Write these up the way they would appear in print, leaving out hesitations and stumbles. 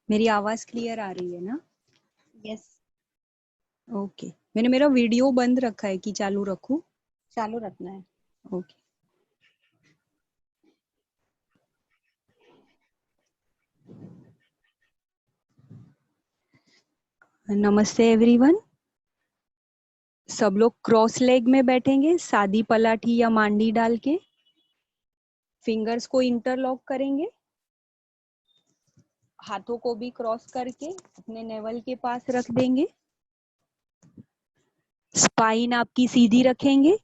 मेरी आवाज क्लियर आ रही है ना? यस। ओके। मैंने मेरा वीडियो बंद रखा है कि चालू रखूं? चालू रखना है। ओके। नमस्ते एवरीवन। सब लोग क्रॉस लेग में बैठेंगे, सादी पलाठी या मांडी डाल के। फिंगर्स को इंटरलॉक करेंगे, हाथों को भी क्रॉस करके अपने नेवल के पास रख देंगे। स्पाइन आपकी सीधी रखेंगे।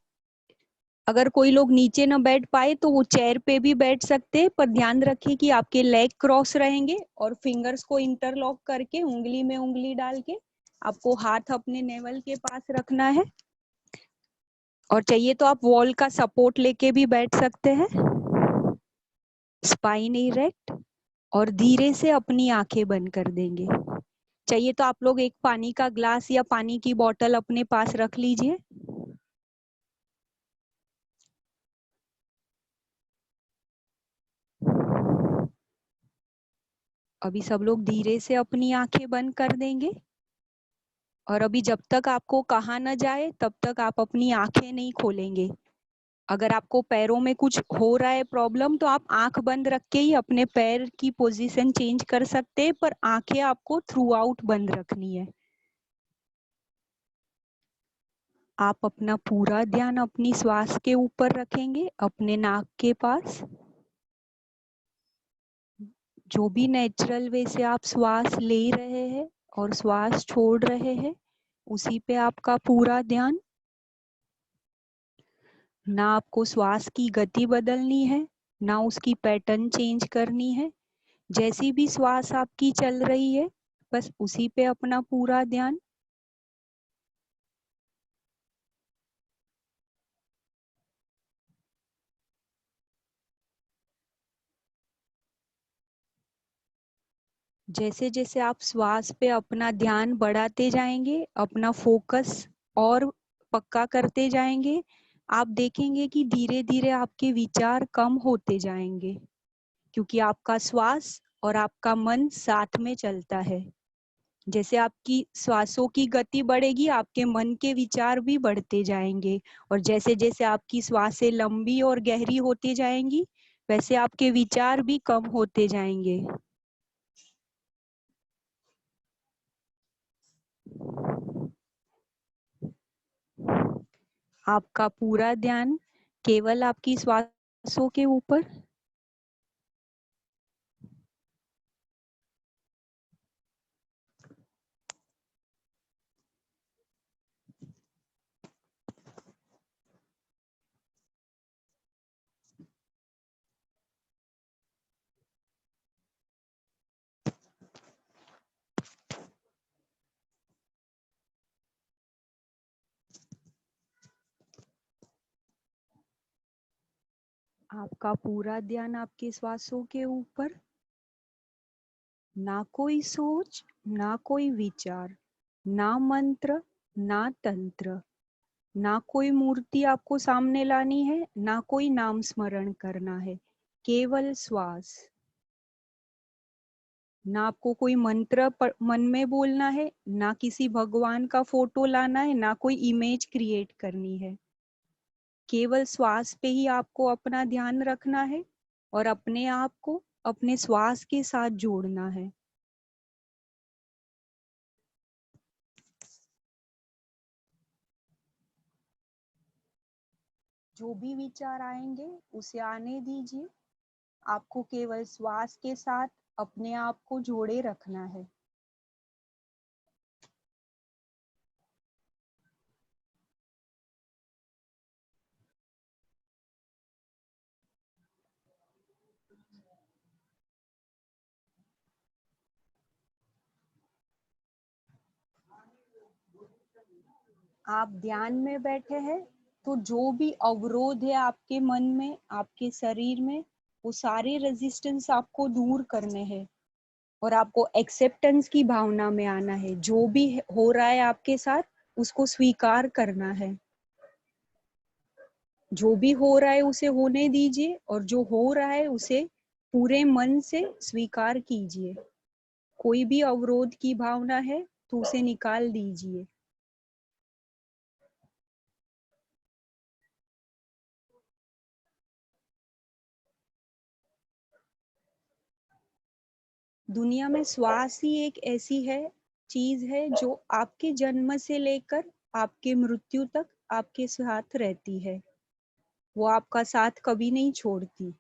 अगर कोई लोग नीचे न बैठ पाए तो वो चेयर पे भी बैठ सकते हैं, पर ध्यान रखिए कि आपके लेग क्रॉस रहेंगे और फिंगर्स को इंटरलॉक करके उंगली में उंगली डाल के आपको हाथ अपने नेवल के पास रखना है। और चाहिए तो आप वॉल का सपोर्ट लेके भी बैठ सकते हैं। Spine erect. और धीरे से अपनी आंखें बंद कर देंगे। चाहिए तो आप लोग एक पानी का ग्लास या पानी की बोतल अपने पास रख लीजिए। अभी सब लोग धीरे से अपनी आंखें बंद कर देंगे। और अभी जब तक आपको कहा न जाए तब तक आप अपनी आंखें नहीं खोलेंगे। अगर आपको पैरों में कुछ हो रहा है प्रॉब्लम, तो आप आंख बंद रख के ही अपने पैर की पोजीशन चेंज कर सकते हैं, पर आंखें आपको थ्रू आउट बंद रखनी है। आप अपना पूरा ध्यान अपनी श्वास के ऊपर रखेंगे, अपने नाक के पास। जो भी नेचुरल वे से आप श्वास ले रहे हैं और श्वास छोड़ रहे हैं, उसी पे आपका पूरा ध्यान। ना आपको श्वास की गति बदलनी है, ना उसकी पैटर्न चेंज करनी है। जैसी भी श्वास आपकी चल रही है, बस उसी पे अपना पूरा ध्यान। जैसे जैसे आप श्वास पे अपना ध्यान बढ़ाते जाएंगे, अपना फोकस और पक्का करते जाएंगे, आप देखेंगे कि धीरे धीरे आपके विचार कम होते जाएंगे, क्योंकि आपका श्वास और आपका मन साथ में चलता है। जैसे आपकी श्वासों की गति बढ़ेगी, आपके मन के विचार भी बढ़ते जाएंगे। और जैसे जैसे आपकी श्वासें लंबी और गहरी होती जाएंगी, वैसे आपके विचार भी कम होते जाएंगे। आपका पूरा ध्यान केवल आपकी श्वासों के ऊपर। आपका पूरा ध्यान आपके श्वासों के ऊपर। ना कोई सोच, ना कोई विचार, ना मंत्र, ना तंत्र, ना कोई मूर्ति आपको सामने लानी है, ना कोई नाम स्मरण करना है। केवल श्वास। ना आपको कोई मंत्र मन में बोलना है, ना किसी भगवान का फोटो लाना है, ना कोई इमेज क्रिएट करनी है। केवल श्वास पे ही आपको अपना ध्यान रखना है और अपने आप को अपने श्वास के साथ जोड़ना है। जो भी विचार आएंगे उसे आने दीजिए। आपको केवल श्वास के साथ अपने आप को जोड़े रखना है। आप ध्यान में बैठे हैं, तो जो भी अवरोध है आपके मन में, आपके शरीर में, वो सारे रेजिस्टेंस आपको दूर करने हैं। और आपको एक्सेप्टेंस की भावना में आना है। जो भी हो रहा है आपके साथ, उसको स्वीकार करना है। जो भी हो रहा है उसे होने दीजिए, और जो हो रहा है उसे पूरे मन से स्वीकार कीजिए। कोई भी अवरोध की भावना है तो उसे निकाल दीजिए। दुनिया में श्वास ही एक ऐसी है चीज है जो आपके जन्म से लेकर आपके मृत्यु तक आपके साथ रहती है। वो आपका साथ कभी नहीं छोड़ती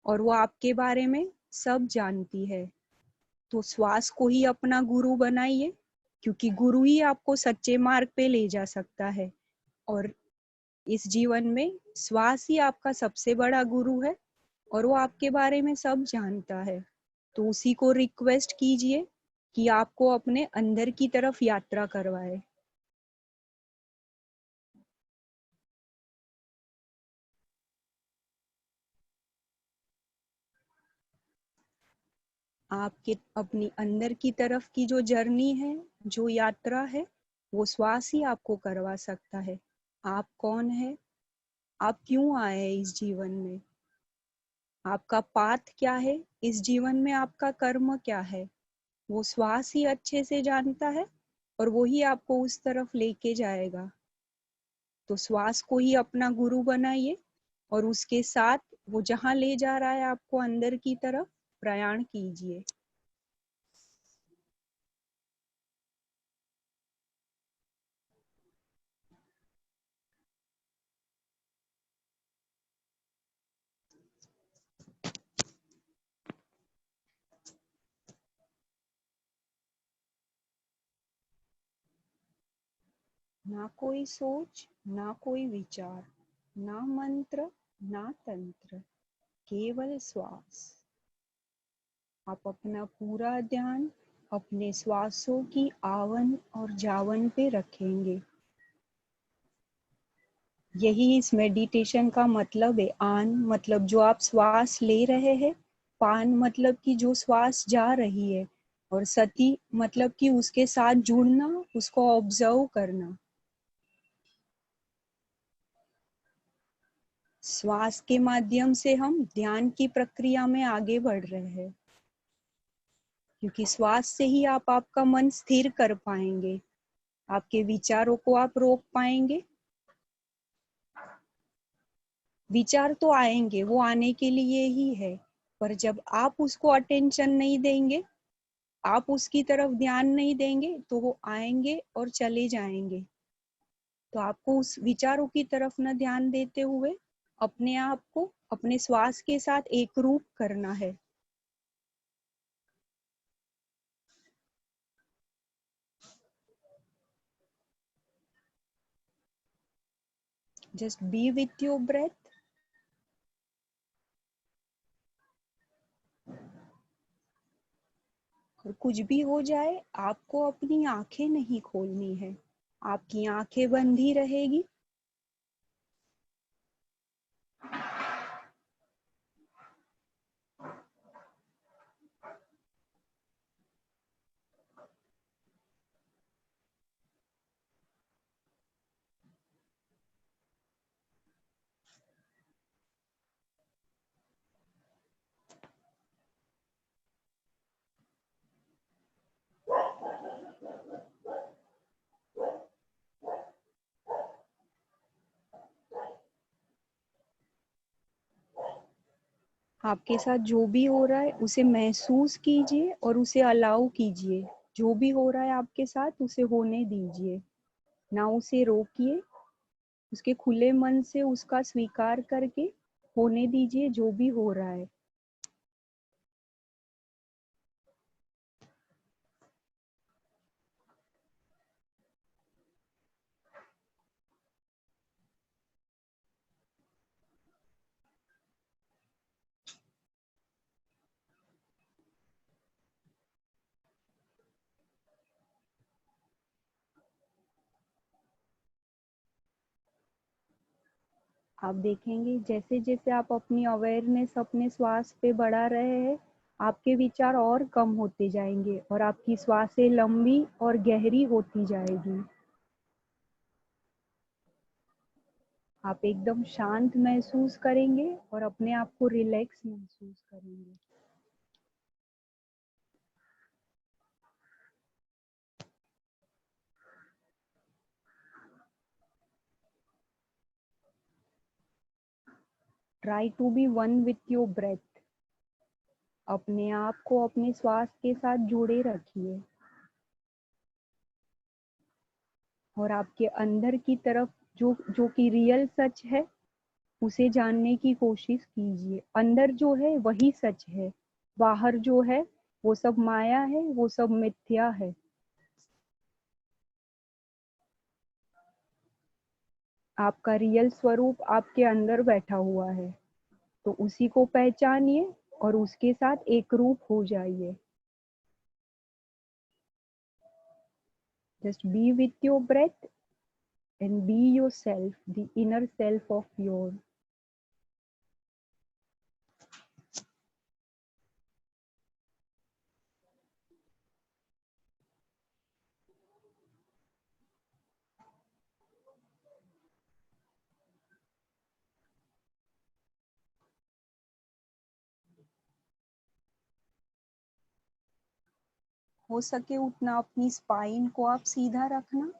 और वो आपके बारे में सब जानती है। तो श्वास को ही अपना गुरु बनाइए, क्योंकि गुरु ही आपको सच्चे मार्ग पे ले जा सकता है। और इस जीवन में श्वास ही आपका सबसे बड़ा गुरु है और वो आपके बारे में सब जानता है। तो उसी को रिक्वेस्ट कीजिए कि आपको अपने अंदर की तरफ यात्रा करवाए। आपके अपनी अंदर की तरफ की जो जर्नी है, जो यात्रा है, वो श्वास ही आपको करवा सकता है। आप कौन है, आप क्यों आए हैं इस जीवन में, आपका पाथ क्या है, इस जीवन में आपका कर्म क्या है, वो श्वास ही अच्छे से जानता है और वो ही आपको उस तरफ लेके जाएगा। तो श्वास को ही अपना गुरु बनाइए और उसके साथ वो जहां ले जा रहा है आपको अंदर की तरफ प्रयाण कीजिए। ना कोई सोच, ना कोई विचार, ना मंत्र, ना तंत्र, केवल श्वास। आप अपना पूरा ध्यान अपने श्वासों की आवन और जावन पे रखेंगे। यही इस मेडिटेशन का मतलब है। आन मतलब जो आप श्वास ले रहे हैं, पान मतलब कि जो श्वास जा रही है, और सति मतलब कि उसके साथ जुड़ना, उसको ऑब्जर्व करना। श्वास के माध्यम से हम ध्यान की प्रक्रिया में आगे बढ़ रहे हैं, क्योंकि श्वास से ही आप आपका मन स्थिर कर पाएंगे, आपके विचारों को आप रोक पाएंगे। विचार तो आएंगे, वो आने के लिए ही है, पर जब आप उसको अटेंशन नहीं देंगे, आप उसकी तरफ ध्यान नहीं देंगे, तो वो आएंगे और चले जाएंगे। तो आपको उस विचारों की तरफ न ध्यान देते हुए अपने आप को अपने श्वास के साथ एक रूप करना है। Just be with your breath. और कुछ भी हो जाए, आपको अपनी आंखें नहीं खोलनी है, आपकी आंखें बंद ही रहेगी। आपके साथ जो भी हो रहा है उसे महसूस कीजिए और उसे अलाउ कीजिए। जो भी हो रहा है आपके साथ उसे होने दीजिए, ना उसे रोकिए। उसके खुले मन से उसका स्वीकार करके होने दीजिए जो भी हो रहा है। आप देखेंगे जैसे जैसे आप अपनी अवेयरनेस अपने श्वास पे बढ़ा रहे हैं, आपके विचार और कम होते जाएंगे और आपकी श्वासें लंबी और गहरी होती जाएगी। आप एकदम शांत महसूस करेंगे और अपने आप को रिलैक्स महसूस करेंगे। Try to be one with your breath. अपने आप को अपने श्वास के साथ जोड़े रखिए और आपके अंदर की तरफ जो कि रियल सच है उसे जानने की कोशिश कीजिए। अंदर जो है वही सच है, बाहर जो है वो सब माया है, वो सब मिथ्या है। आपका रियल स्वरूप आपके अंदर बैठा हुआ है, तो उसी को पहचानिए और उसके साथ एक रूप हो जाइए। Just be with your breath and be yourself, the inner self of yours. हो सके उतना अपनी स्पाइन को आप सीधा रखना।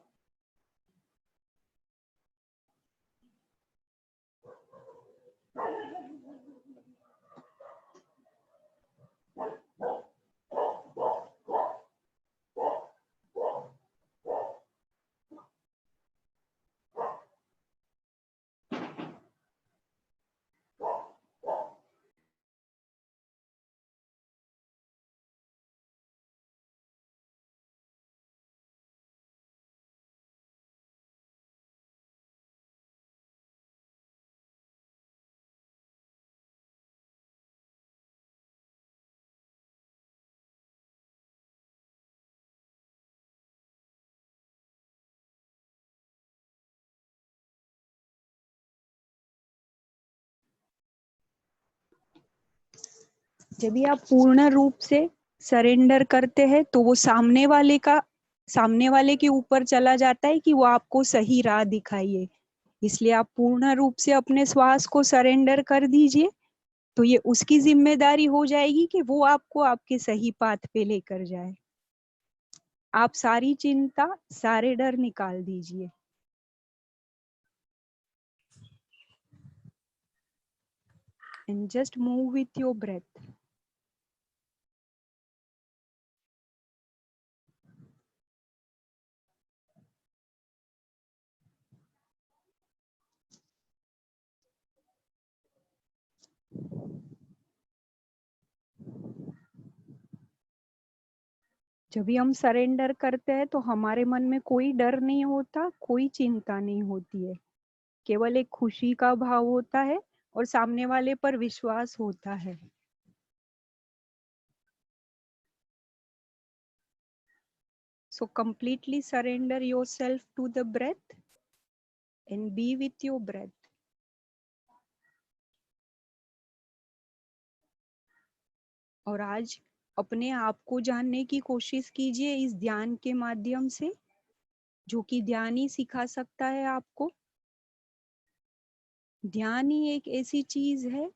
जब भी आप पूर्ण रूप से सरेंडर करते हैं तो वो सामने वाले के ऊपर चला जाता है कि वो आपको सही राह दिखाइए। इसलिए आप पूर्ण रूप से अपने श्वास को सरेंडर कर दीजिए, तो ये उसकी जिम्मेदारी हो जाएगी कि वो आपको आपके सही पाथ पे लेकर जाए। आप सारी चिंता, सारे डर निकाल दीजिए। And just move with your breath. जब भी हम सरेंडर करते हैं तो हमारे मन में कोई डर नहीं होता, कोई चिंता नहीं होती है। केवल एक खुशी का भाव होता है और सामने वाले पर विश्वास होता है। So completely surrender yourself to the breath and be with your breath. और आज अपने आप को जानने की कोशिश कीजिए इस ध्यान के माध्यम से, जो कि ध्यान ही सिखा सकता है आपको। ध्यान ही एक ऐसी चीज है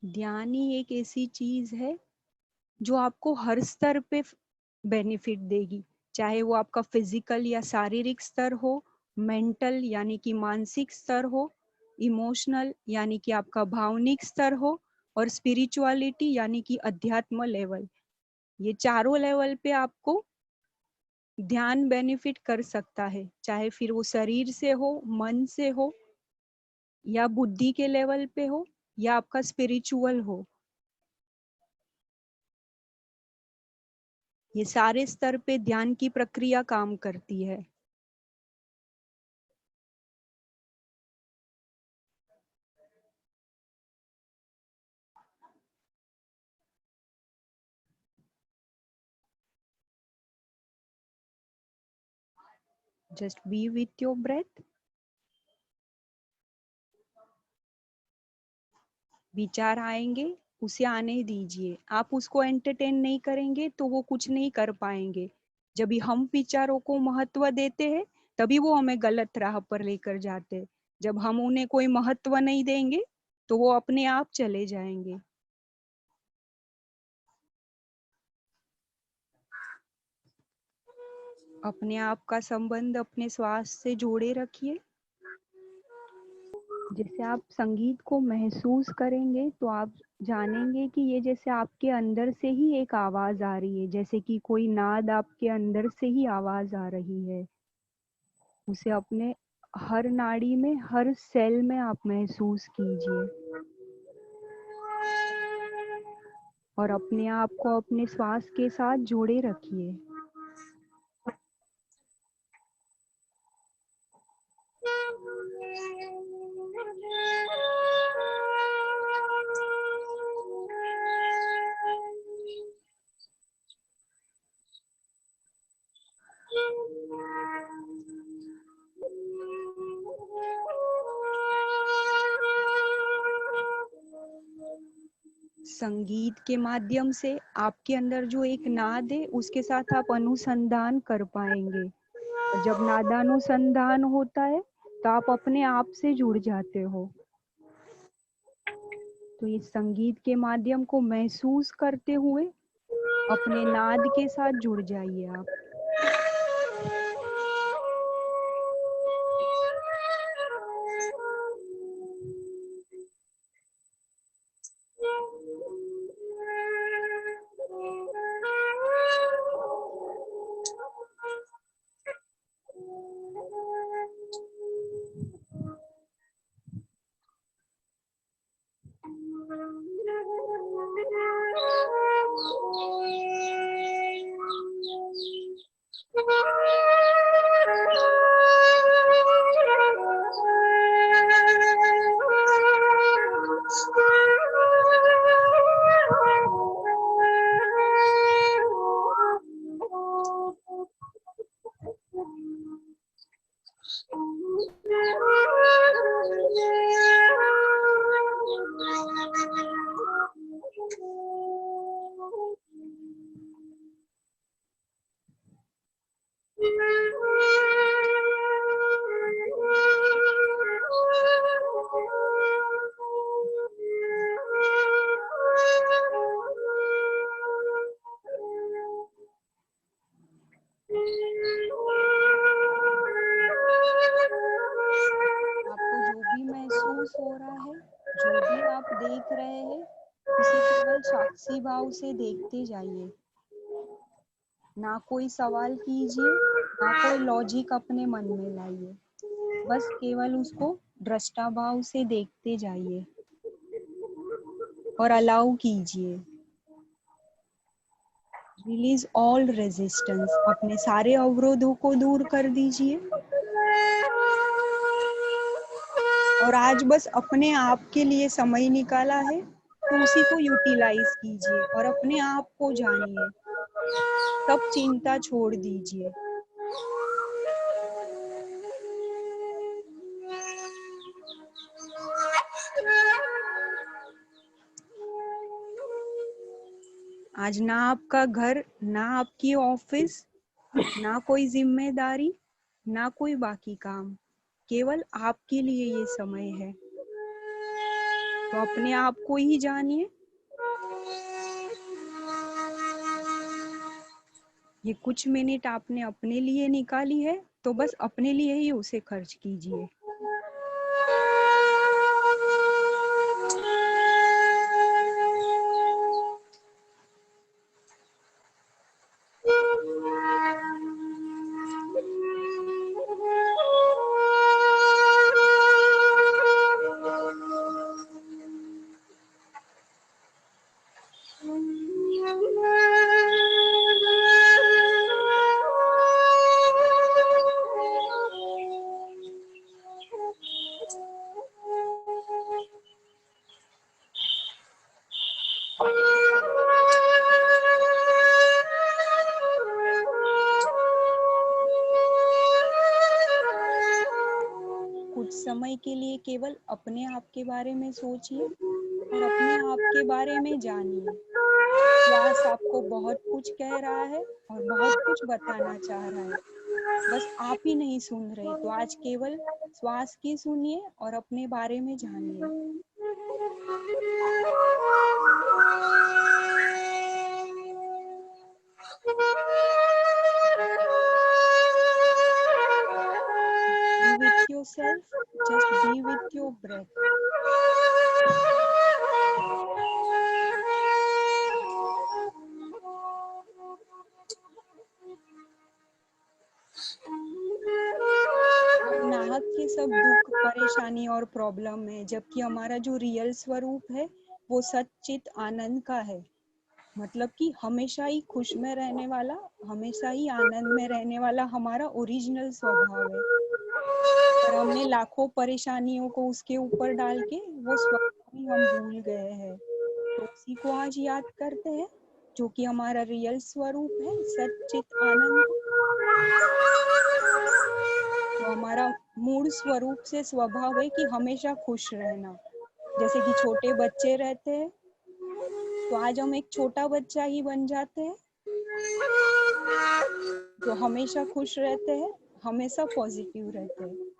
ध्यान ही एक ऐसी चीज है जो आपको हर स्तर पे बेनिफिट देगी, चाहे वो आपका फिजिकल या शारीरिक स्तर हो, मेंटल यानी कि मानसिक स्तर हो, इमोशनल यानी कि आपका भावनिक स्तर हो, और स्पिरिचुअलिटी यानी कि अध्यात्म लेवल। ये चारों लेवल पे आपको ध्यान बेनिफिट कर सकता है, चाहे फिर वो शरीर से हो, मन से हो, या बुद्धि के लेवल पे हो, या आपका स्पिरिचुअल हो। ये सारे स्तर पे ध्यान की प्रक्रिया काम करती है। Just be with your breath. विचार आएंगे, उसे आने दीजिए। आप उसको एंटरटेन नहीं करेंगे तो वो कुछ नहीं कर पाएंगे। जब भी हम विचारों को महत्व देते हैं तभी वो हमें गलत राह पर लेकर जाते हैं। जब हम उन्हें कोई महत्व नहीं देंगे तो वो अपने आप चले जाएंगे। अपने आप का संबंध अपने श्वास से जोड़े रखिए। जैसे आप संगीत को महसूस करेंगे तो आप जानेंगे कि ये जैसे आपके अंदर से ही एक आवाज आ रही है, जैसे कि कोई नाद आपके अंदर से ही आवाज आ रही है। उसे अपने हर नाड़ी में, हर सेल में आप महसूस कीजिए और अपने आप को अपने श्वास के साथ जोड़े रखिए। संगीत के माध्यम से आपके अंदर जो एक नाद है उसके साथ आप अनुसंधान कर पाएंगे, और जब नादानुसंधान होता है तो आप अपने आप से जुड़ जाते हो। तो इस संगीत के माध्यम को महसूस करते हुए अपने नाद के साथ जुड़ जाइए आप। आपको जो भी महसूस हो रहा है, जो भी आप देख रहे हैं, उसे केवल साक्षी भाव से देखते जाइए। ना कोई सवाल कीजिए, ना कोई लॉजिक अपने मन में लाइए, बस केवल उसको दृष्टा भाव से देखते जाइए और अलाउ कीजिए। रिलीज ऑल रेजिस्टेंस, अपने सारे अवरोधों को दूर कर दीजिए और आज बस अपने आप के लिए समय निकाला है तो उसी को यूटिलाइज कीजिए और अपने आप को जानिए। सब चिंता छोड़ दीजिए। आज ना आपका घर, ना आपकी ऑफिस, ना कोई जिम्मेदारी, ना कोई बाकी काम, केवल आपके लिए ये समय है। तो अपने आप को ही जानिए। ये कुछ मिनट आपने अपने लिए निकाली है तो बस अपने लिए ही उसे खर्च कीजिए। कुछ समय के लिए केवल अपने आप के बारे में सोचिए और अपने आप के बारे में जानिए। श्वास आपको बहुत कुछ कह रहा है और बहुत कुछ बताना चाह रहा है, बस आप ही नहीं सुन रहे। तो आज केवल श्वास की सुनिए और अपने बारे में जानिए। breath. हम नाहक के सब दुख, परेशानी और प्रॉब्लम है, जबकि हमारा जो रियल स्वरूप है वो सच्चित आनंद का है। मतलब कि हमेशा ही खुश में रहने वाला, हमेशा ही आनंद में रहने वाला हमारा ओरिजिनल स्वभाव है। पर हमने लाखों परेशानियों को उसके ऊपर डाल के वो स्वभाव ही हम भूल गए हैं। तो उसी को आज याद करते हैं, जो कि हमारा रियल स्वरूप है, सच्चित आनंद। तो हमारा मूल स्वरूप से स्वभाव है कि हमेशा खुश रहना। जैसे कि छोटे बच्चे रहते हैं, तो आज हम एक छोटा बच्चा ही बन जाते हैं, जो हमेशा खुश रहते हैं, हमेशा पॉजिटिव रहते हैं।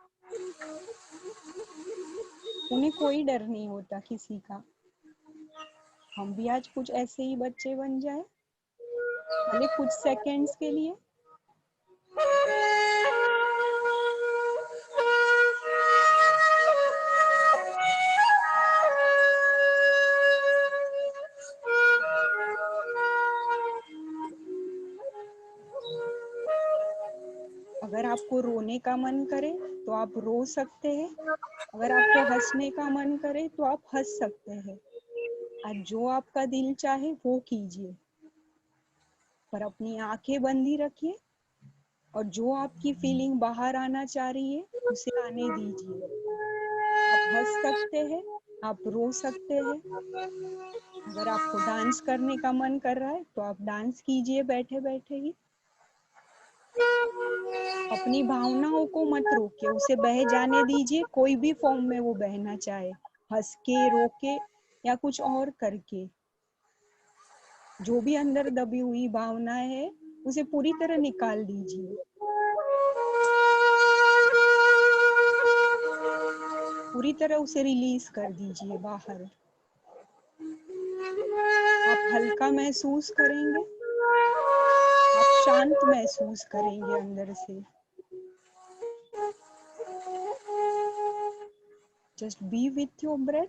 उन्हें कोई डर नहीं होता किसी का। हम भी आज कुछ ऐसे ही बच्चे बन जाए, भले कुछ सेकंड्स के लिए। अगर आपको रोने का मन करे तो आप रो सकते हैं, अगर आपको हंसने का मन करे तो आप हंस सकते हैं। आज जो आपका दिल चाहे वो कीजिए, पर अपनी आंखें बंदी रखिए और जो आपकी फीलिंग बाहर आना चाह रही है उसे आने दीजिए। आप हंस सकते हैं, आप रो सकते हैं। अगर आपको डांस करने का मन कर रहा है तो आप डांस कीजिए बैठे बैठे ही। अपनी भावनाओं को मत रोकिए, उसे बह जाने दीजिए, कोई भी फॉर्म में वो बहना चाहे, हंस के, रो के या कुछ और करके। जो भी अंदर दबी हुई भावनाएं है उसे पूरी तरह निकाल दीजिए, पूरी तरह उसे रिलीज कर दीजिए बाहर। आप हल्का महसूस करेंगे, आप शांत महसूस करेंगे अंदर से। Just be with your breath.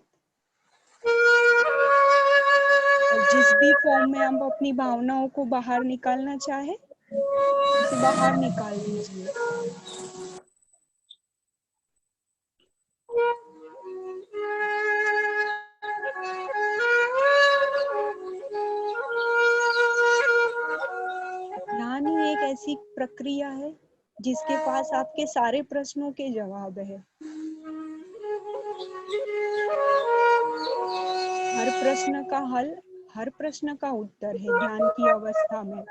और जिस भी फॉर्म में आप अपनी भावनाओं को बाहर निकालना चाहे उसे बाहर निकाल दीजिए। ध्यान ही एक ऐसी प्रक्रिया है जिसके पास आपके सारे प्रश्नों के जवाब है। हर प्रश्न का हल, हर प्रश्न का उत्तर है ध्यान की अवस्था में।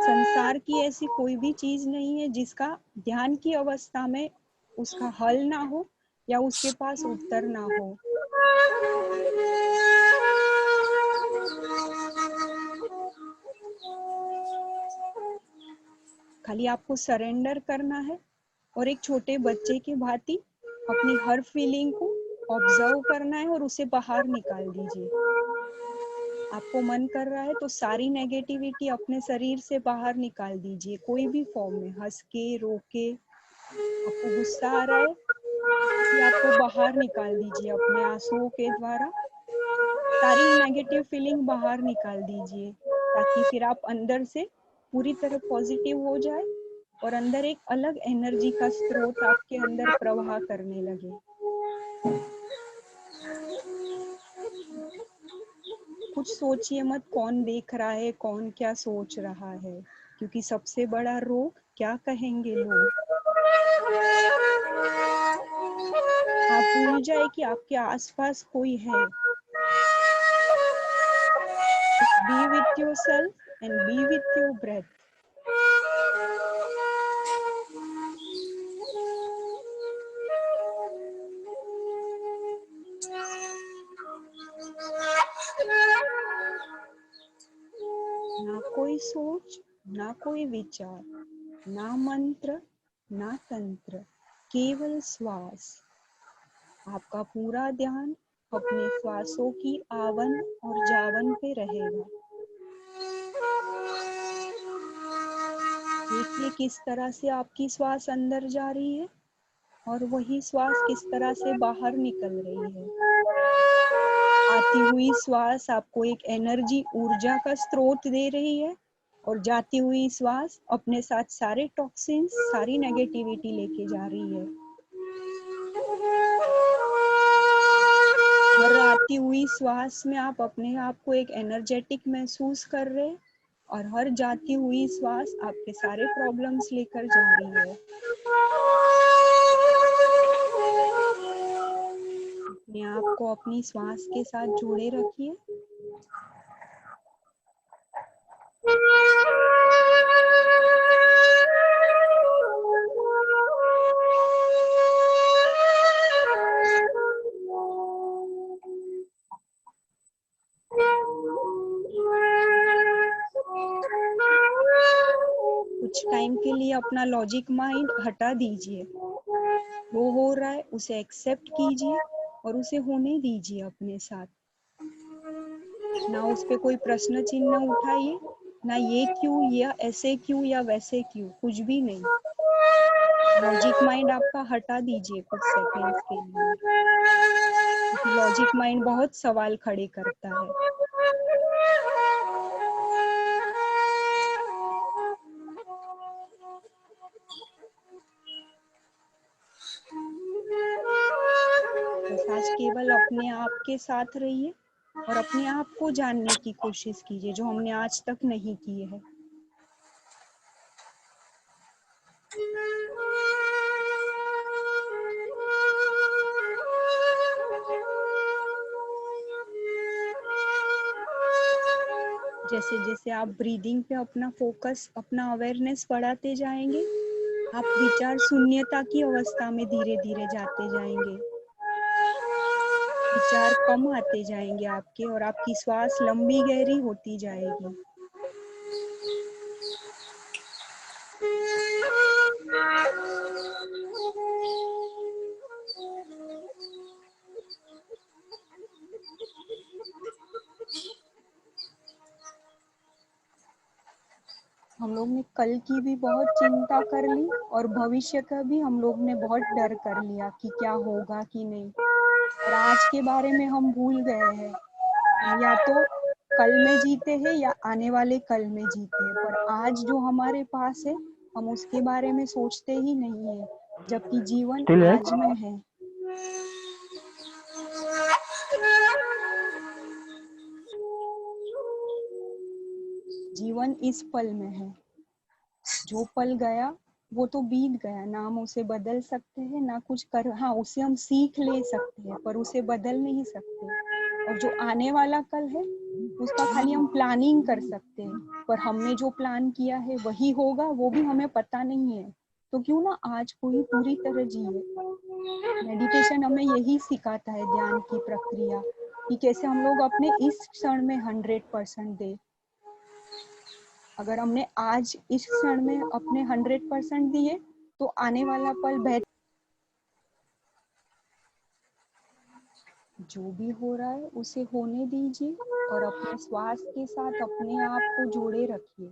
संसार की ऐसी कोई भी चीज नहीं है जिसका ध्यान की अवस्था में उसका हल ना हो या उसके पास उत्तर ना हो। खाली आपको सरेंडर करना है और एक छोटे बच्चे की भांति अपनी हर फीलिंग को ऑब्जर्व करना है और उसे बाहर निकाल दीजिए। आपको मन कर रहा है तो सारी नेगेटिविटी अपने शरीर से बाहर निकाल दीजिए, कोई भी फॉर्म में, हंस के, रो के। आपको गुस्सा आ रहा है, उसे आपको बाहर निकाल दीजिए अपने आंसुओं के द्वारा। सारी नेगेटिव फीलिंग बाहर निकाल दीजिए, ताकि फिर आप अंदर से पूरी तरह पॉजिटिव हो जाए और अंदर एक अलग एनर्जी का स्रोत आपके अंदर प्रवाह करने लगे। कुछ सोचिए मत कौन देख रहा है, कौन क्या सोच रहा है, क्योंकि सबसे बड़ा रोग क्या कहेंगे लोग। आप भूल जाए कि आपके आसपास कोई है। Just be with yourself and be with your breath. ना कोई सोच, ना कोई विचार, ना मंत्र, ना तंत्र, केवल श्वास। आपका पूरा ध्यान अपने श्वासों की आवन और जावन पे रहेगा। देखिए किस तरह से आपकी श्वास अंदर जा रही है और वही श्वास किस तरह से बाहर निकल रही है। आती हुई श्वास आपको एक एनर्जी, ऊर्जा का स्रोत दे रही है और जाती हुई श्वास अपने साथ सारे टॉक्सिन्स, सारी नेगेटिविटी लेके जा रही है। हर आती हुई श्वास में आप अपने आप को एक एनर्जेटिक महसूस कर रहे हैं और हर जाती हुई श्वास आपके सारे प्रॉब्लम्स लेकर जा रही है। अपने आप को अपनी श्वास के साथ जोड़े रखिए। कुछ टाइम के लिए अपना लॉजिक माइंड हटा दीजिए। वो हो रहा है उसे एक्सेप्ट कीजिए और उसे होने दीजिए अपने साथ। ना उस पे कोई प्रश्न चिन्ह उठाइए, ना ये क्यों या ऐसे क्यों या वैसे क्यों, कुछ भी नहीं। लॉजिक माइंड आपका हटा दीजिए कुछ सेकंड्स के लिए, क्योंकि लॉजिक माइंड बहुत सवाल खड़े करता है। बस आज केवल अपने आप के साथ रहिए और अपने आप को जानने की कोशिश कीजिए, जो हमने आज तक नहीं की है। जैसे जैसे आप ब्रीदिंग पे अपना फोकस, अपना अवेयरनेस बढ़ाते जाएंगे, आप विचार शून्यता की अवस्था में धीरे धीरे जाते जाएंगे। विचार कम आते जाएंगे आपके और आपकी श्वास लंबी गहरी होती जाएगी। हम लोग ने कल की भी बहुत चिंता कर ली और भविष्य का भी हम लोग ने बहुत डर कर लिया कि क्या होगा कि नहीं, और आज के बारे में हम भूल गए हैं। हम या तो कल में जीते हैं या आने वाले कल में जीते हैं, पर आज जो हमारे पास है हम उसके बारे में सोचते ही नहीं है, जबकि जीवन स्टिल है। आज में है। जीवन इस पल में है। जो पल गया वो तो बीत गया, ना हम उसे बदल सकते हैं ना कुछ कर, हाँ उसे हम सीख ले सकते हैं पर उसे बदल नहीं सकते। और जो आने वाला कल है उसका खाली हम प्लानिंग कर सकते हैं, पर हमने जो प्लान किया है वही होगा वो भी हमें पता नहीं है। तो क्यों ना आज को ही पूरी तरह जिए। मेडिटेशन हमें यही सिखाता है, ध्यान की प्रक्रिया, कि कैसे हम लोग अपने इस क्षण में 100% दे। अगर हमने आज इस क्षण में अपने 100% दिए तो आने वाला पल बेहतर। जो भी हो रहा है उसे होने दीजिए और अपने श्वास के साथ अपने आप को जोड़े रखिए।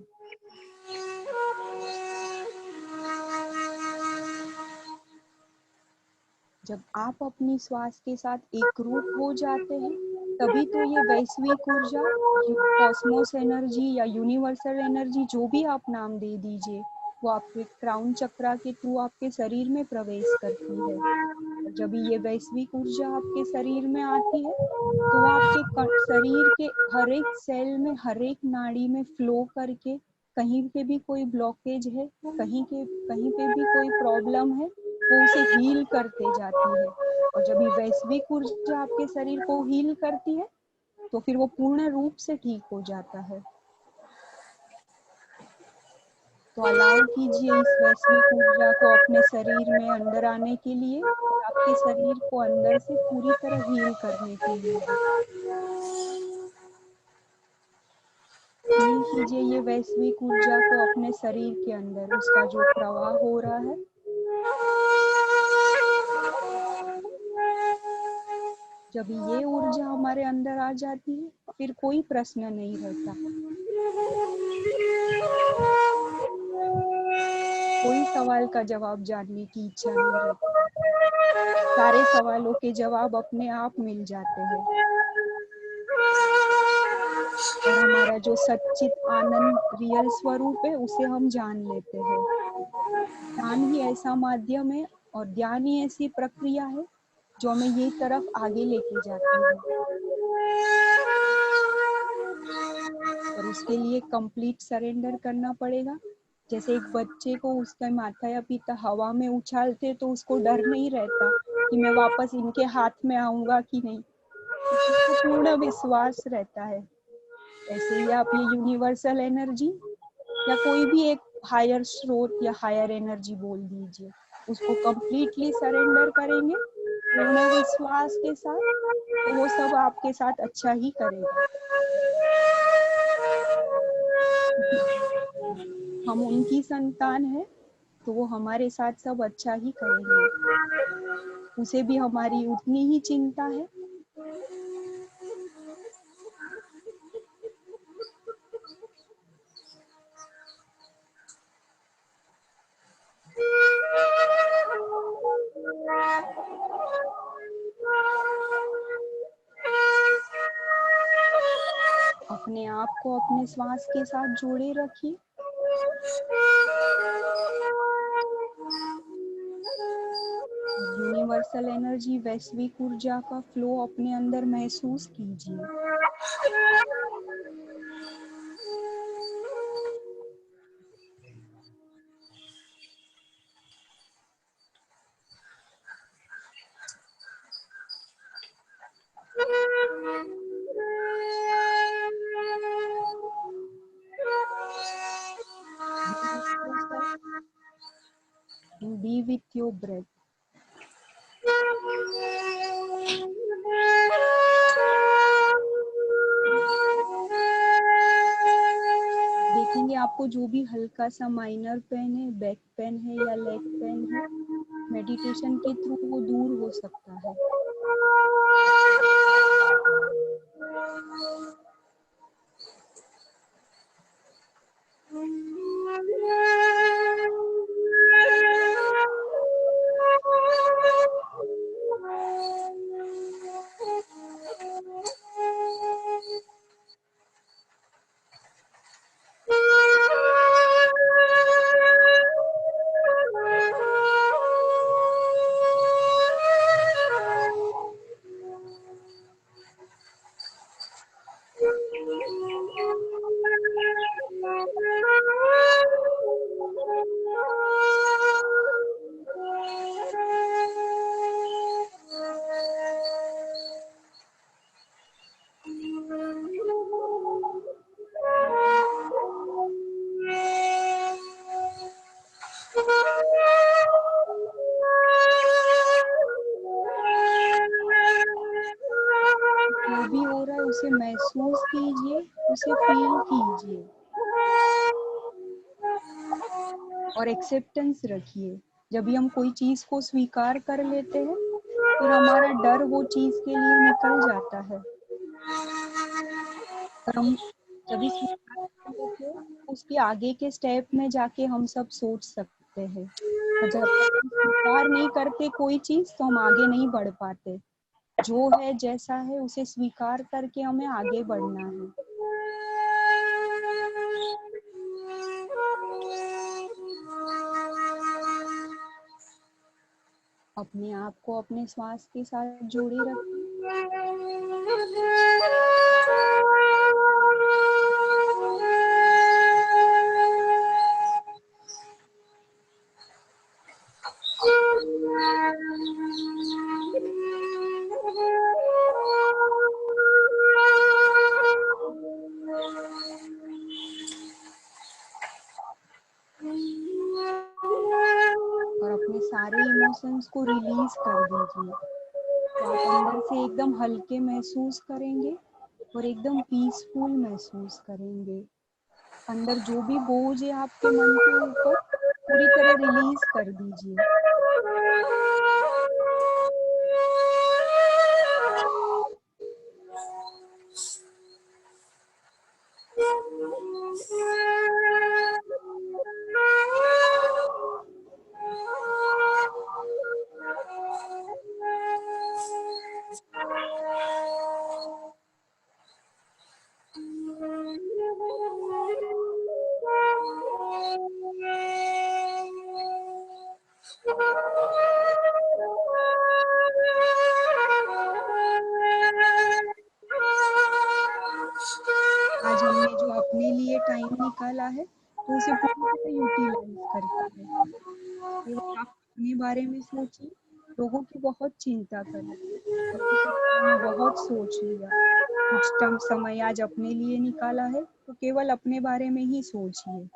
जब आप अपनी श्वास के साथ एकरूप हो जाते हैं तभी तो ये वैश्विक ऊर्जा, कॉस्मोस एनर्जी या यूनिवर्सल एनर्जी, जो भी आप नाम दे दीजिए, वो आपके क्राउन चक्रा के थ्रू आपके शरीर में प्रवेश करती है। और जब ये वैश्विक ऊर्जा आपके शरीर में आती है तो आपके शरीर के हर एक सेल में, हर एक नाड़ी में फ्लो करके, कहीं पे भी कोई ब्लॉकेज है, कहीं पे भी कोई प्रॉब्लम है, वो उसे हील करते जाती है। और जब ये वैश्विक ऊर्जा आपके शरीर को हील करती है तो फिर वो पूर्ण रूप से ठीक हो जाता है। तो अलाउ कीजिए इस वैश्विक ऊर्जा को अपने शरीर में अंदर आने के लिए और आपके शरीर को अंदर से पूरी तरह हील करने के लिए। फील कीजिए ये वैश्विक ऊर्जा को अपने शरीर के अंदर, उसका जो प्रवाह हो रहा है। जब ये ऊर्जा हमारे अंदर आ जाती है फिर कोई प्रश्न नहीं रहता। सवाल का जवाब जानने की इच्छा नहीं रहती। सारे सवालों के जवाब अपने आप मिल जाते हैं और हमारा जो सच्चित आनंद रियल स्वरूप है उसे हम जान लेते हैं। ध्यान ही ऐसा माध्यम है और ध्यान ही ऐसी प्रक्रिया है जो हमें ये तरफ आगे लेके जाती है। और उसके लिए कंप्लीट सरेंडर करना पड़ेगा। जैसे एक बच्चे को उसका माता या पिता हवा में उछालते तो उसको डर नहीं रहता कि मैं वापस इनके हाथ में आऊंगा कि नहीं, उसको पूर्ण विश्वास रहता है। ऐसे ही आप ये यूनिवर्सल एनर्जी या कोई भी एक हायर स्रोत या हायर एनर्जी बोल दीजिए, उसको कंप्लीटली सरेंडर करेंगे पूर्ण विश्वास के साथ, तो वो सब आपके साथ अच्छा ही करेगा। हम उनकी संतान है तो वो हमारे साथ सब अच्छा ही करेंगे। उसे भी हमारी उतनी ही चिंता है। अपने आप को अपने श्वास के साथ जोड़े रखिए। यूनिवर्सल एनर्जी, वैश्विक ऊर्जा का फ्लो अपने अंदर महसूस कीजिए। Be with your breath. देखेंगे आपको जो भी हल्का सा माइनर पेन है, बैक पेन है या लेग पेन है, मेडिटेशन के थ्रू वो दूर हो सकता है। जो भी हो रहा है उसे महसूस कीजिए, उसे फील कीजिए और एक्सेप्टेंस रखिए। जब भी हम कोई चीज को स्वीकार कर लेते हैं फिर हमारा डर वो चीज के लिए निकल जाता है। और हम जब इस उसके आगे के स्टेप में जाके हम सब सोच सकते हैं। और जब तक हम स्वीकार नहीं करते कोई चीज तो हम आगे नहीं बढ़ पाते। जो है जैसा है उसे स्वीकार करके हमें आगे बढ़ना है। अपने आप को अपने श्वास के साथ जोड़े रखें। और अपने सारे इमोशंस को रिलीज कर दीजिए। तो आप अंदर से एकदम हल्के महसूस करेंगे और एकदम पीसफुल महसूस करेंगे। अंदर जो भी बोझ है आपके मन के ऊपर पूरी तरह रिलीज कर दीजिए। आज हमने जो अपने लिए टाइम निकाला है तो उसे पूरी तरह यूटिलाइज करते हैं। केवल आप अपने बारे में सोचिए, लोगों की बहुत चिंता करें, लोगों के बारे में बहुत सोच लिया। कुछ कम समय आज अपने लिए निकाला है तो केवल अपने बारे में ही सोचिए।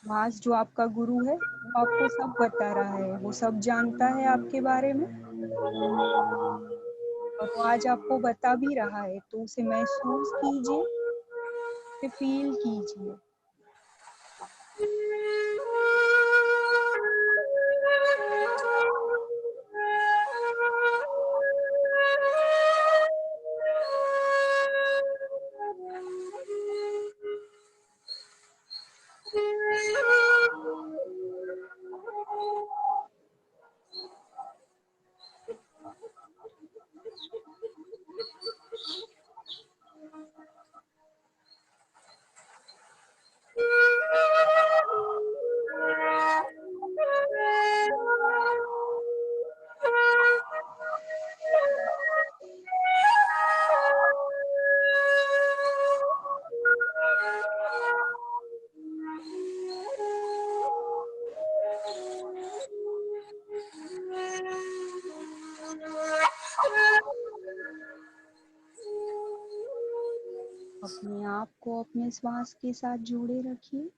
श्वास जो आपका गुरु है वो आपको सब बता रहा है, वो सब जानता है आपके बारे में और वो आज आपको बता भी रहा है, तो उसे महसूस कीजिए, उसे फील कीजिए। अपने आप को अपने श्वास के साथ जोड़े रखिए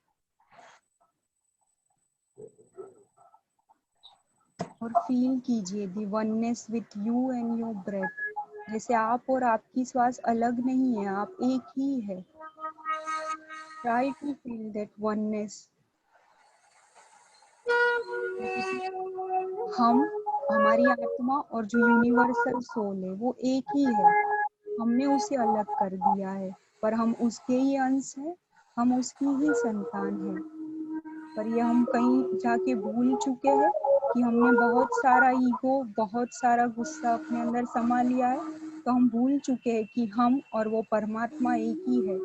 और फील कीजिए the oneness with you and your breath. जैसे आप और आपकी श्वास अलग नहीं है, आप एक ही है। Try to feel that oneness. हम, हमारी आत्मा और जो यूनिवर्सल सोल है वो एक ही है। हमने उसे अलग कर दिया है, पर हम उसके ही अंश हैं, हम उसकी ही संतान हैं। पर ये हम कहीं जाके भूल चुके हैं कि हमने बहुत सारा ईगो, बहुत सारा गुस्सा अपने अंदर समा लिया है, तो हम भूल चुके हैं कि हम और वो परमात्मा एक ही है,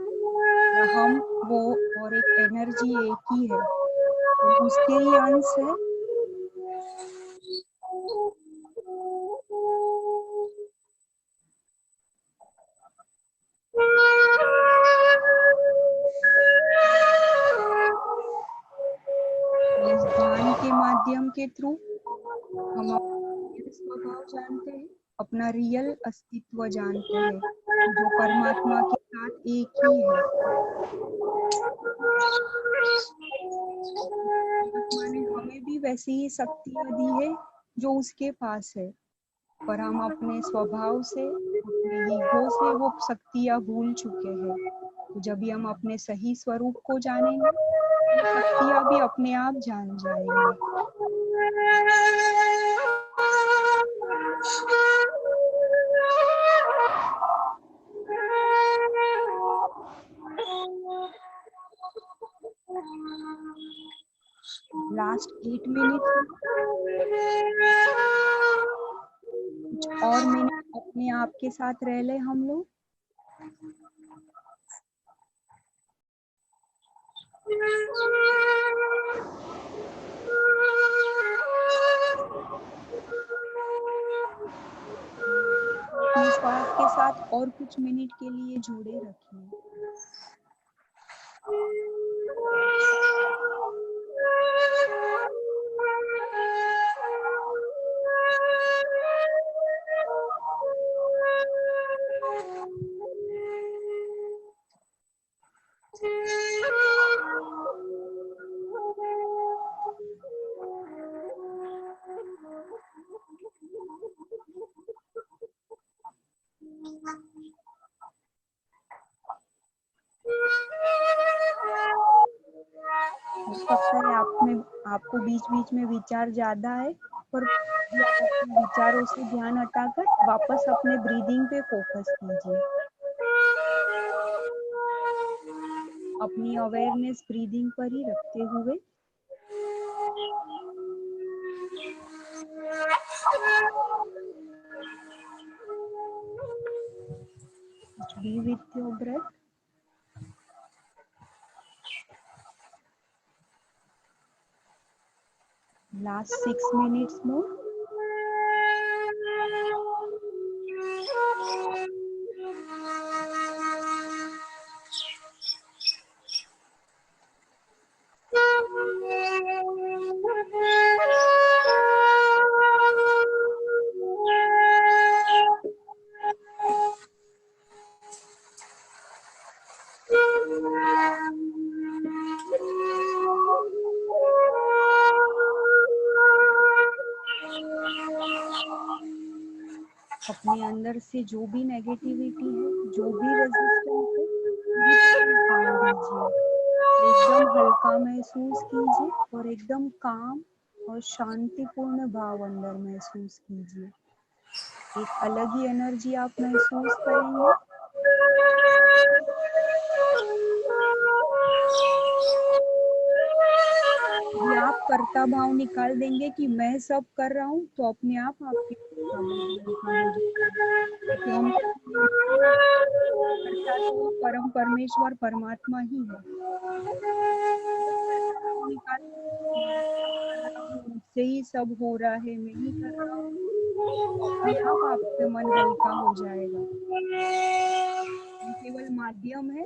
या हम, वो और एक एनर्जी एक ही है, हम उसके ही अंश है। इस ध्यान के माध्यम के थ्रू हम अपना स्वभाव जानते हैं, अपना रियल अस्तित्व जानते हैं, जो परमात्मा के साथ एक ही है। परमात्मा ने हमें भी वैसी ही शक्तियाँ दी है जो उसके पास है, पर हम अपने स्वभाव से, अपने ईगो से वो शक्तियाँ भूल चुके हैं। तो जब भी हम अपने सही स्वरूप को जानेंगे, वो शक्तियाँ भी अपने आप जान जाएंगे। लास्ट 8 मिनट कुछ और मिनट अपने आप के साथ रह ले हम लोग। अपने श्वास के साथ और कुछ मिनट के लिए जुड़े रखिए। हो सकता है आपको बीच बीच में विचार ज्यादा है, पर आप अपने विचारों से ध्यान हटाकर वापस अपने ब्रीदिंग पे फोकस कीजिए। अपनी अवेयरनेस ब्रीदिंग पर ही रखते हुए be with your breath. Last 6 minutes more. अपने अंदर से जो भी नेगेटिविटी है, जो भी रेजिस्टेंस है, पूरी तरह निकाल दीजिए। एकदम हल्का महसूस कीजिए और एकदम काम और शांतिपूर्ण भाव अंदर महसूस कीजिए। एक अलग ही एनर्जी आप महसूस करेंगे। यदि आप कर्ता भाव निकाल देंगे कि मैं सब कर रहा हूँ, तो अपने आप आपके हल्का हो जाएगा। तो हम कर्ता तो वो परम परमेश्वर परमात्मा ही है। निकाल मुझसे ही सब हो रहा है, मैं ही कर रहा हूँ, अपने आप आपका मन हल्का हो जाएगा। केवल माध्यम है।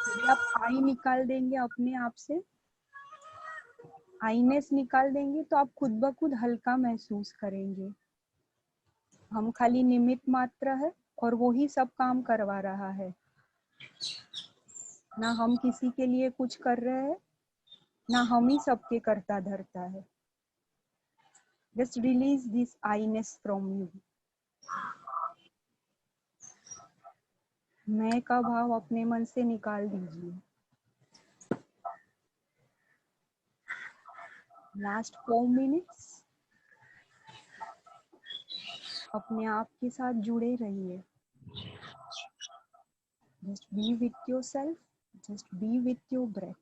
यदि आप आई निकाल देंगे अपने आप से, आईनेस निकाल देंगे, तो आप खुद ब खुद हल्का महसूस करेंगे। हम खाली निमित्त मात्र है और वो ही सब काम करवा रहा है। ना हम किसी के लिए कुछ कर रहे हैं, ना हम ही सबके करता धरता है। Just release this I-ness from you. मैं का भाव अपने मन से निकाल दीजिए। लास्ट 4 मिनट्स अपने आप के साथ जुड़े रहिए। Just be with yourself. Just be with your breath.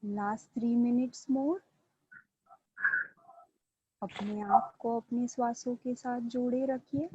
Last 3 minutes more. अपने आप को अपने श्वासों के साथ जोड़े रखिए।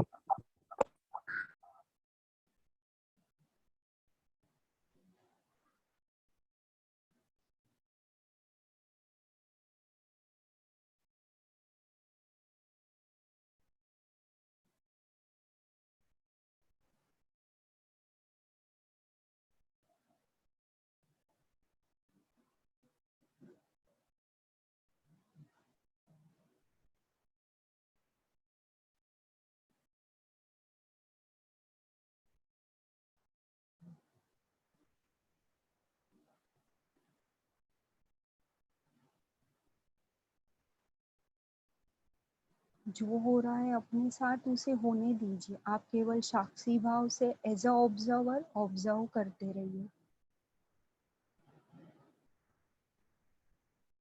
जो हो रहा है अपने साथ उसे होने दीजिए। आप केवल साक्षी भाव से एज अ ऑब्जर्वर ऑब्जर्व करते रहिए।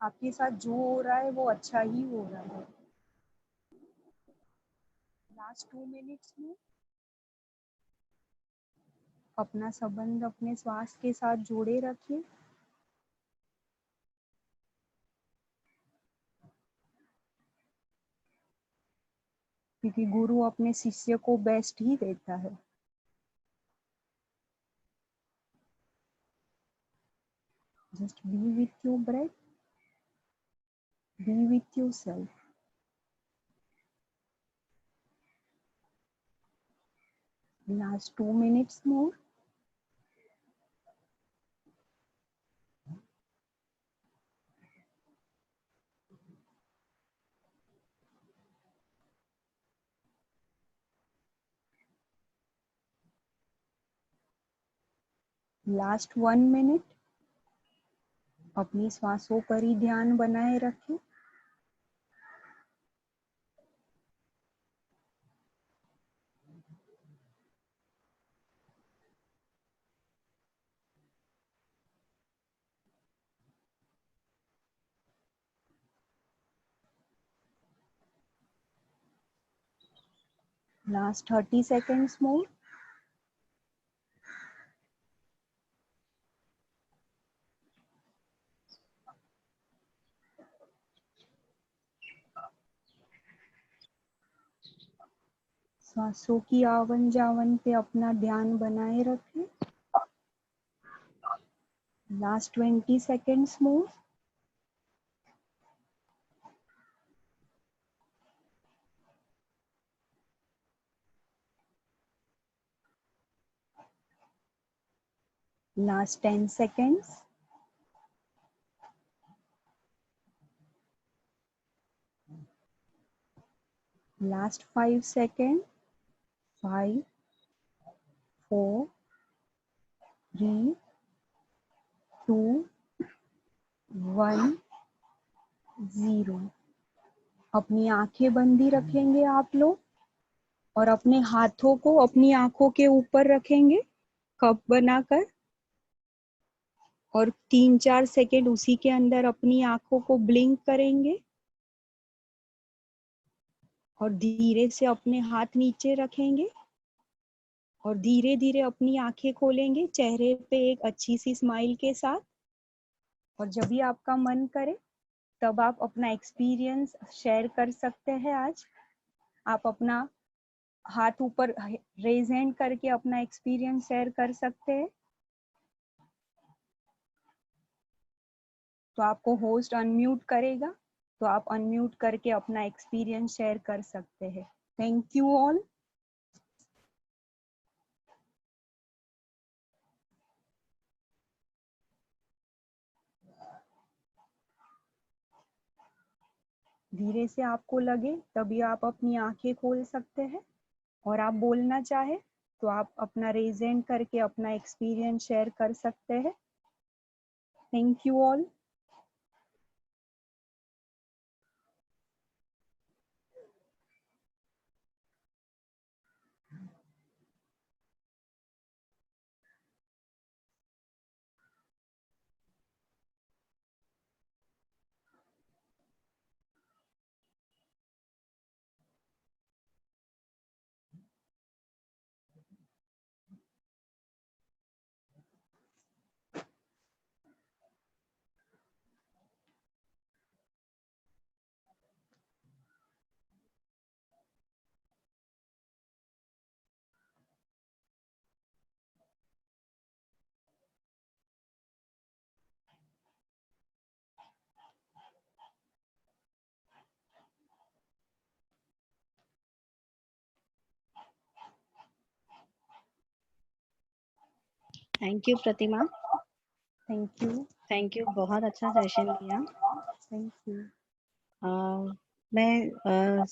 आपके साथ जो हो रहा है वो अच्छा ही हो रहा है। लास्ट 2 मिनट्स में अपना संबंध अपने श्वास के साथ जोड़े रखिए। क्योंकि गुरु अपने शिष्य को बेस्ट ही देता है। Just be with your breath. Be with yourself. Last 2 minutes more. Last 1 minute. अपनी श्वासों पर ही ध्यान बनाए रखें। Last 30 seconds more. सांसों की आवन जावन पे अपना ध्यान बनाए रखें. Last 20 seconds more. Last 10 seconds. Last 5 seconds. 5, 4, 3, 2, 1, 0. अपनी आंखें बंदी रखेंगे आप लोग और अपने हाथों को अपनी आंखों के ऊपर रखेंगे कप बनाकर और 3-4 सेकेंड उसी के अंदर अपनी आंखों को ब्लिंक करेंगे और धीरे से अपने हाथ नीचे रखेंगे और धीरे धीरे अपनी आंखें खोलेंगे चेहरे पे एक अच्छी सी स्माइल के साथ. और जब भी आपका मन करे तब आप अपना एक्सपीरियंस शेयर कर सकते हैं. आज आप अपना हाथ ऊपर रेज हैंड करके अपना एक्सपीरियंस शेयर कर सकते हैं. तो आपको होस्ट अनम्यूट करेगा तो आप अनम्यूट करके अपना एक्सपीरियंस शेयर कर सकते हैं. Thank you all. धीरे से आपको लगे तभी आप अपनी आंखें खोल सकते हैं और आप बोलना चाहे तो आप अपना रेज हैंड करके अपना एक्सपीरियंस शेयर कर सकते हैं. Thank you all. Thank you Pratima. Thank you. Thank you, बहुत अच्छा सेशन किया. Thank you. मैं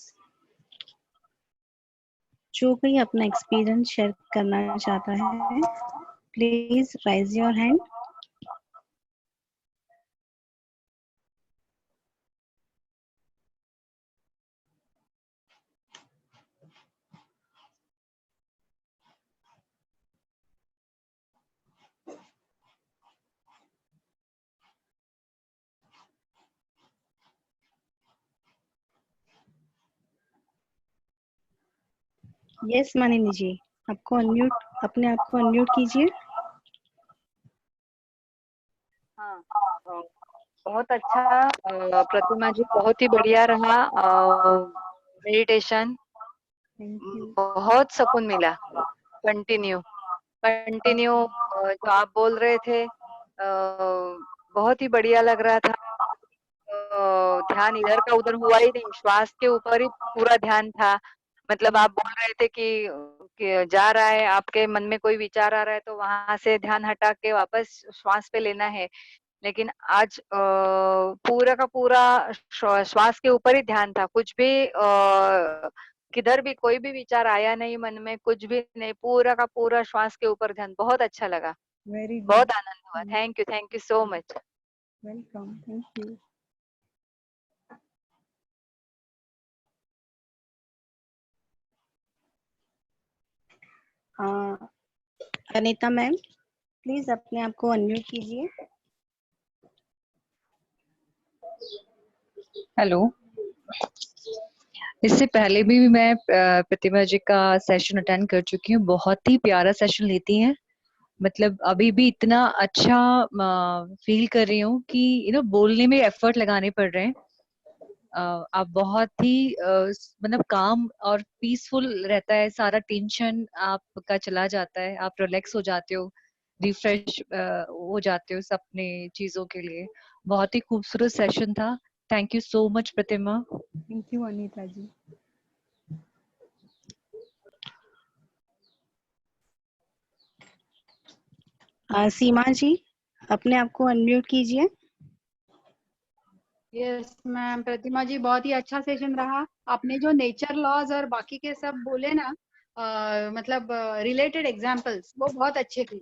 जो कोई अपना एक्सपीरियंस शेयर करना चाहता है, please raise your hand. Yes Manini ji, आपको अनम्यूट, अपने आप को अनम्यूट कीजिए. हाँ, बहुत अच्छा प्रतिमा जी, बहुत ही बढ़िया रहा मेडिटेशन. Thank you. बहुत सुकून मिला. कंटिन्यू जो आप बोल रहे थे बहुत ही बढ़िया लग रहा था. ध्यान इधर का उधर हुआ ही नहीं, श्वास के ऊपर ही पूरा ध्यान था. मतलब आप बोल रहे थे कि जा रहा है, आपके मन में कोई विचार आ रहा है तो वहां से ध्यान हटा के वापस श्वास पे लेना है. लेकिन आज पूरा का पूरा श्वास के ऊपर ही ध्यान था. कुछ भी किधर भी कोई भी विचार आया नहीं मन में, कुछ भी नहीं, पूरा का पूरा श्वास के ऊपर ध्यान. बहुत अच्छा लगा, वेरी गुड. बहुत आनंद हुआ. Thank you so much. Welcome. Thank you. Anita ma'am, please अपने आप को अनम्यूट कीजिए. हेलो. इससे पहले भी मैं प्रतिमा जी का सेशन अटेंड कर चुकी हूँ। बहुत ही प्यारा सेशन लेती हैं। मतलब अभी भी इतना अच्छा फील कर रही हूँ कि बोलने में एफर्ट लगाने पड़ रहे हैं। आप बहुत ही मतलब काम और पीसफुल रहता है, सारा टेंशन आपका चला जाता है, आप रिलैक्स हो जाते हो, रिफ्रेश हो जाते हो अपने चीजों के लिए। बहुत ही खूबसूरत सेशन था। Thank you so much Pratima. Thank you Anita ji. Seema ji, अपने आप को अनम्यूट कीजिए। यस मैम, प्रतिमा जी बहुत ही अच्छा सेशन रहा। आपने जो नेचर लॉज और बाकी के सब बोले ना, मतलब रिलेटेड एग्जांपल्स, वो बहुत अच्छे थे।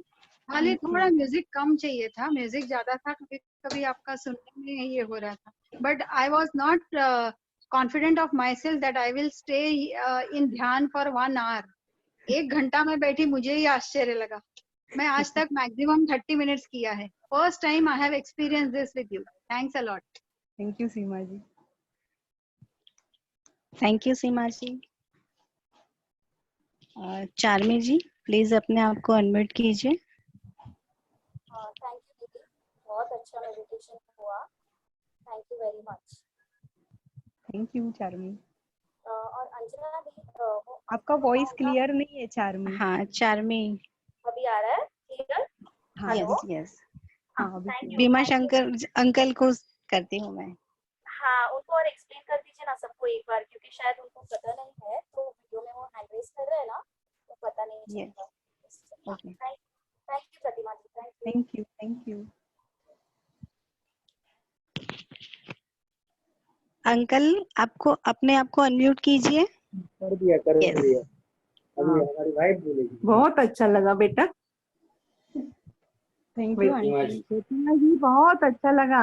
खाली थोड़ा म्यूजिक कम चाहिए था, म्यूजिक ज्यादा था, कभी कभी आपका सुनने में ये हो रहा था। But I was not confident of my self that I will stay in ध्यान फॉर 1 hour। 1 घंटा में बैठी, मुझे ही आश्चर्य लगा। मैं आज तक मैक्सिमम 30 मिनट्स किया है। First time I have experience this with you. Thanks a lot. Thank you Seema ji. Thank you Seema ji. Charmi ji, please अपने आप को अनम्यूट कीजिए। थैंक यू दीदी, बहुत अच्छा मेडिटेशन हुआ। Thank you very much. Thank you Charmi. और अंजना दी, आपका वॉइस क्लियर नहीं है चार्मी। हाँ चार्मी। अभी आ रहा है क्लियर? हाँ यस यस। हाँ अभी थैंक यू। बीमा शंकर अंकल को करती हूँ मैं। हाँ, उनको और एक्सप्लेन कर दीजिए ना सबको एक बार, क्योंकि शायद उनको पता नहीं है, तो वीडियो में वो हैंड रेज कर रहे हैं ना, तो पता नहीं चलता। Okay. Thank you Pratima ji. Thank you. Thank you. Thank you. Uncle, आपको अपने आप को अनम्यूट कीजिए। कर दिया अभी हमारी वाइफ बोलेगी। बहुत अच्छा लगा बेटा। Thank you aunty. Pratima ji बहुत अच्छा लगा।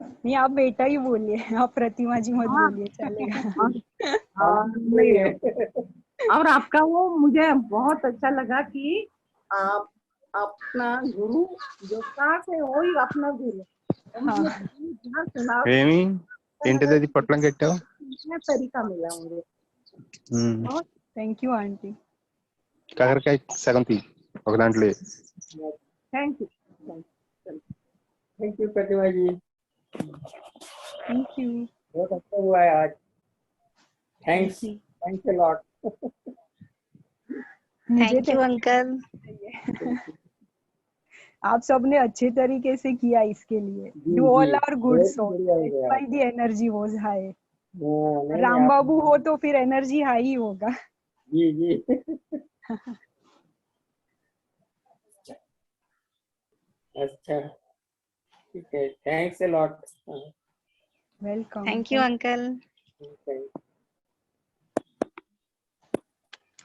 नहीं, आप बेटा ही बोलिए, आप प्रतिमा जी मत हाँ। बोलिए, चलेगा। और आपका वो मुझे बहुत अच्छा लगा कि आप अपना गुरु जो साथ है वही अपना गुरु। ఏమి ఏంటిది అది పొట్లం కట్టావు? तरीका मिला मुझे। Thank you aunty. కాకరకాయ సగం తీ ఒక దాంట్లో. Thank you. Thank you Pratima ji. Thank you. बहुत अच्छा हुआ है आज। Thanks a lot. Thank you uncle. आप सबने अच्छे तरीके से किया इसके लिए। Do all our good, so that's the energy was high. Ram Babu हो तो फिर एनर्जी हाई होगा। जी जी। अच्छा ठीक है, thanks a lot. Welcome. Thank you uncle.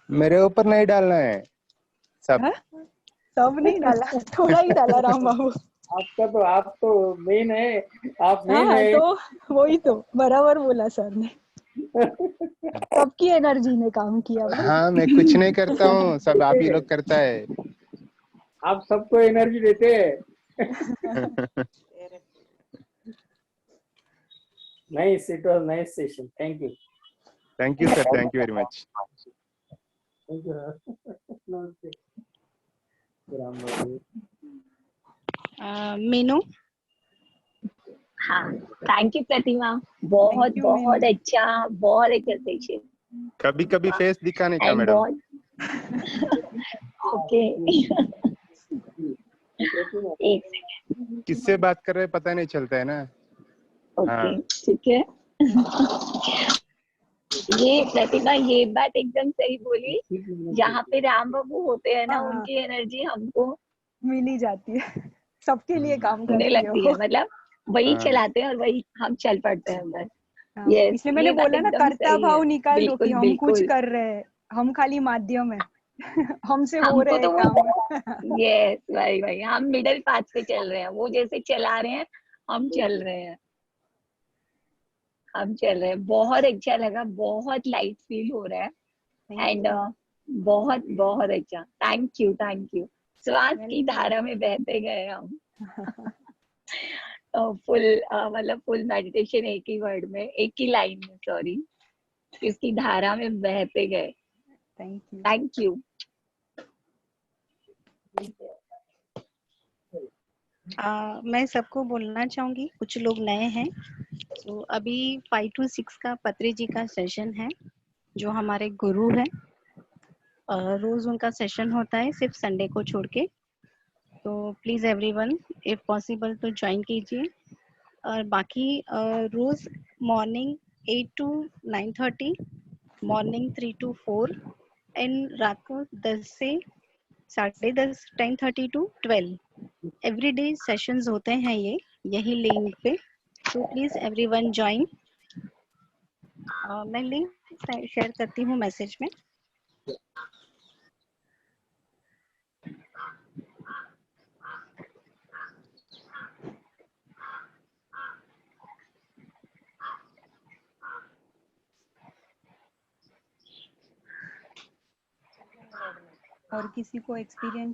मेरे ऊपर नहीं डालना है सब। सब नहीं डाला, थोड़ा ही डाला राम बाबू। आप तो मेन है, आप मेन हाँ, है। तो वही तो बराबर बोला सर ने। सबकी एनर्जी ने काम किया भाई। हाँ, मैं कुछ नहीं करता हूँ, सब आप ही लोग करता है। आप सबको एनर्जी देते हैं। Nice, it was nice session. Thank you. Thank you sir, thank you very much. Thank you. Meenu. हाँ, थैंक यू प्रतिमा, बहुत बहुत अच्छा, बहुत अच्छा सेशन। कभी कभी फेस दिखाने का मैडम। ओके। एक सेकंड। किससे बात कर रहे हैं पता नहीं चलता है ना। ओके ठीक है। ये प्रतिमा ये बात एकदम सही बोली, जहाँ पे राम बाबू होते हैं ना, उनकी एनर्जी हमको मिल ही जाती है, सबके लिए काम होने करती लगती है, मतलब वही चलाते हैं और वही हम चल पड़ते हैं अंदर। Yes, इसलिए मैंने ये बात बोला ना, एकदम कर्ता सही भाव है। निकाल दो कि बिल्कुल हम कुछ बिल्कुल। कर रहे हैं, हम खाली माध्यम है। हमसे हो हमको रहे हैं तो काम। यस भाई भाई, हम मिडिल पाथ पे चल रहे हैं, वो जैसे चला रहे हैं हम चल रहे हैं, हम चल रहे हैं। बहुत अच्छा लगा, बहुत लाइट फील हो रहा है एंड बहुत बहुत अच्छा। Thank you thank you. श्वास की धारा में बहते गए हम। फुल मतलब फुल मेडिटेशन एक ही वर्ड में, एक ही लाइन में, सॉरी। इसकी धारा में बहते गए। Thank you. Thank you. मैं सबको बोलना चाहूंगी, कुछ लोग नए हैं, तो अभी 5 to 6 का पत्री जी का सेशन है, जो हमारे गुरु हैं। रोज उनका सेशन होता है, सिर्फ संडे को छोड़ के। तो प्लीज एवरीवन, इफ पॉसिबल तो ज्वाइन कीजिए। और बाकी रोज morning 8 to 9:30, morning 3 to 4, and रात को 10 से 10:30, 10:30 to 12 एवरीडे सेशंस होते हैं ये, यही लिंक पे। तो प्लीज एवरीवन ज्वाइन। मैं लिंक शेयर करती हूँ मैसेज में। और किसी को एक्सपीरियंस